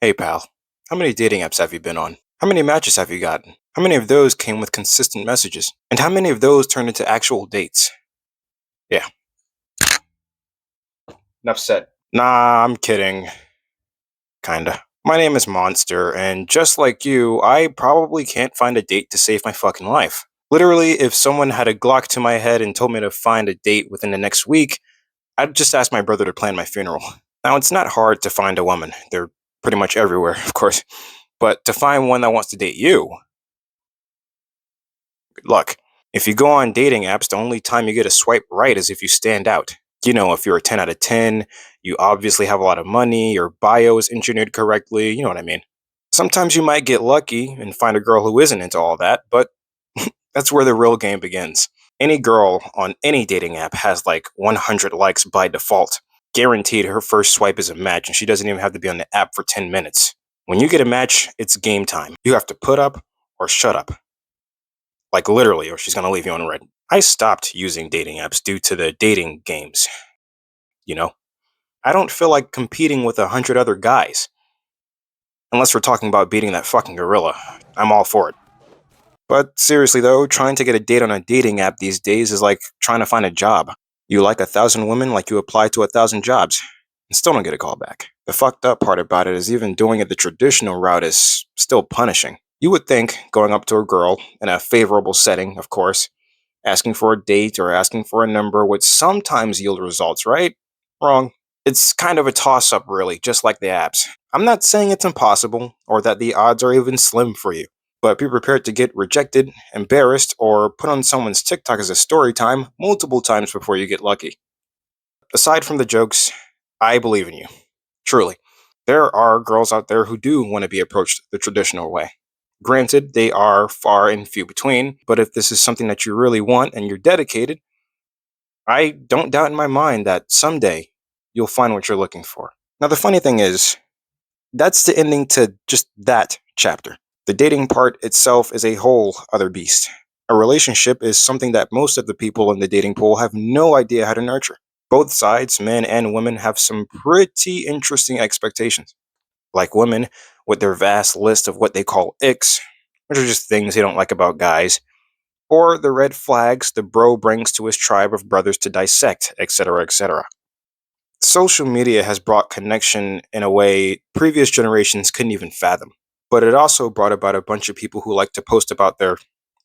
Hey pal, how many dating apps have you been on? How many matches have you gotten? How many of those came with consistent messages? And how many of those turned into actual dates? Yeah, enough said. Nah, I'm kidding. Kinda. My name is Monster, and just like you, I probably can't find a date to save my fucking life. Literally, if someone had a Glock to my head and told me to find a date within the next week, I'd just ask my brother to plan my funeral. Now, it's not hard to find a woman. They're pretty much everywhere, of course. But to find one that wants to date you, good luck. If you go on dating apps, the only time you get a swipe right is if you stand out. You know, if you're a 10 out of 10, you obviously have a lot of money, your bio is engineered correctly, you know what I mean. Sometimes you might get lucky and find a girl who isn't into all that, but that's where the real game begins. Any girl on any dating app has like 100 likes by default. Guaranteed her first swipe is a match and she doesn't even have to be on the app for 10 minutes. When you get a match, it's game time. You have to put up or shut up. Like literally, or she's gonna leave you on red. I stopped using dating apps due to the dating games. You know, I don't feel like competing with 100 other guys. Unless we're talking about beating that fucking gorilla. I'm all for it. But seriously though, trying to get a date on a dating app these days is like trying to find a job. You like 1,000 women like you apply to 1,000 jobs, and still don't get a call back. The fucked up part about it is even doing it the traditional route is still punishing. You would think going up to a girl in a favorable setting, of course, asking for a date or asking for a number would sometimes yield results, right? Wrong. It's kind of a toss up, really, just like the apps. I'm not saying it's impossible or that the odds are even slim for you, but be prepared to get rejected, embarrassed, or put on someone's TikTok as a story time multiple times before you get lucky. Aside from the jokes, I believe in you. Truly. There are girls out there who do want to be approached the traditional way. Granted, they are far and few between, but if this is something that you really want and you're dedicated, I don't doubt in my mind that someday you'll find what you're looking for. Now, the funny thing is, that's the ending to just that chapter. The dating part itself is a whole other beast. A relationship is something that most of the people in the dating pool have no idea how to nurture. Both sides, men and women, have some pretty interesting expectations. Like women, with their vast list of what they call icks, which are just things they don't like about guys, or the red flags the bro brings to his tribe of brothers to dissect, etc., etc. Social media has brought connection in a way previous generations couldn't even fathom. But it also brought about a bunch of people who like to post about their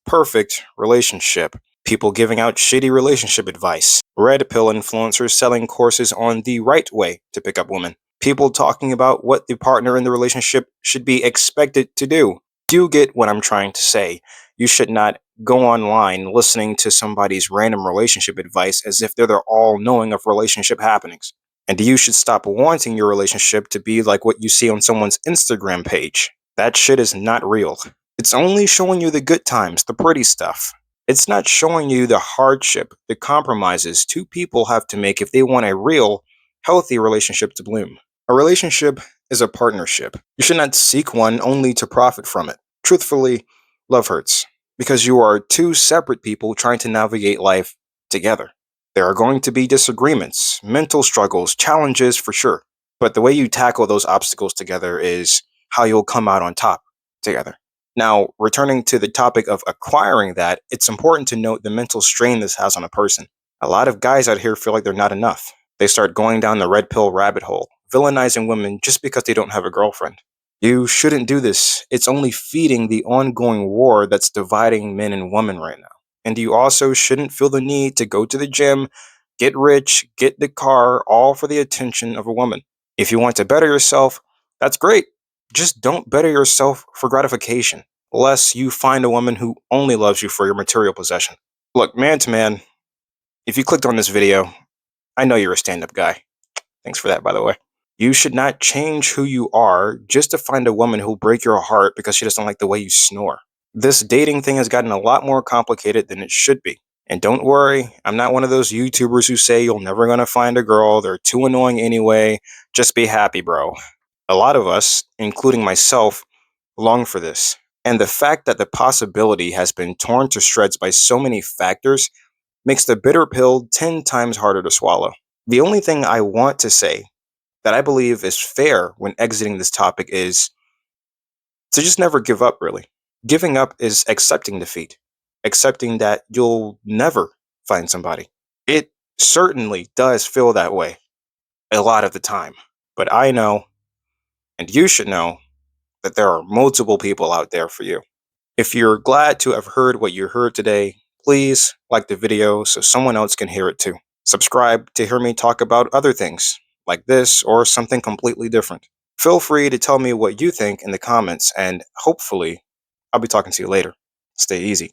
perfect relationship, people giving out shitty relationship advice, red pill influencers selling courses on the right way to pick up women, people talking about what the partner in the relationship should be expected to do. Do you get what I'm trying to say? You should not go online listening to somebody's random relationship advice as if they're the all knowing of relationship happenings. And you should stop wanting your relationship to be like what you see on someone's Instagram page. That shit is not real. It's only showing you the good times, the pretty stuff. It's not showing you the hardship, the compromises two people have to make if they want a real, healthy relationship to bloom. A relationship is a partnership. You should not seek one only to profit from it. Truthfully, love hurts because you are two separate people trying to navigate life together. There are going to be disagreements, mental struggles, challenges for sure. But the way you tackle those obstacles together is how you'll come out on top together. Now, returning to the topic of acquiring that, it's important to note the mental strain this has on a person. A lot of guys out here feel like they're not enough. They start going down the red pill rabbit hole, villainizing women just because they don't have a girlfriend. You shouldn't do this. It's only feeding the ongoing war that's dividing men and women right now. And you also shouldn't feel the need to go to the gym, get rich, get the car, all for the attention of a woman. If you want to better yourself, that's great. Just don't better yourself for gratification, lest you find a woman who only loves you for your material possession. Look, man to man, if you clicked on this video, I know you're a stand up guy. Thanks for that, by the way. You should not change who you are just to find a woman who'll break your heart because she doesn't like the way you snore. This dating thing has gotten a lot more complicated than it should be. And don't worry, I'm not one of those YouTubers who say you're never gonna find a girl, they're too annoying anyway. Just be happy, bro. A lot of us, including myself, long for this. And the fact that the possibility has been torn to shreds by so many factors makes the bitter pill 10 times harder to swallow. The only thing I want to say that I believe is fair when exiting this topic is to just never give up, really. Giving up is accepting defeat, accepting that you'll never find somebody. It certainly does feel that way a lot of the time. But I know, and you should know, that there are multiple people out there for you. If you're glad to have heard what you heard today, please like the video so someone else can hear it too. Subscribe to hear me talk about other things like this or something completely different. Feel free to tell me what you think in the comments, and hopefully, I'll be talking to you later. Stay easy.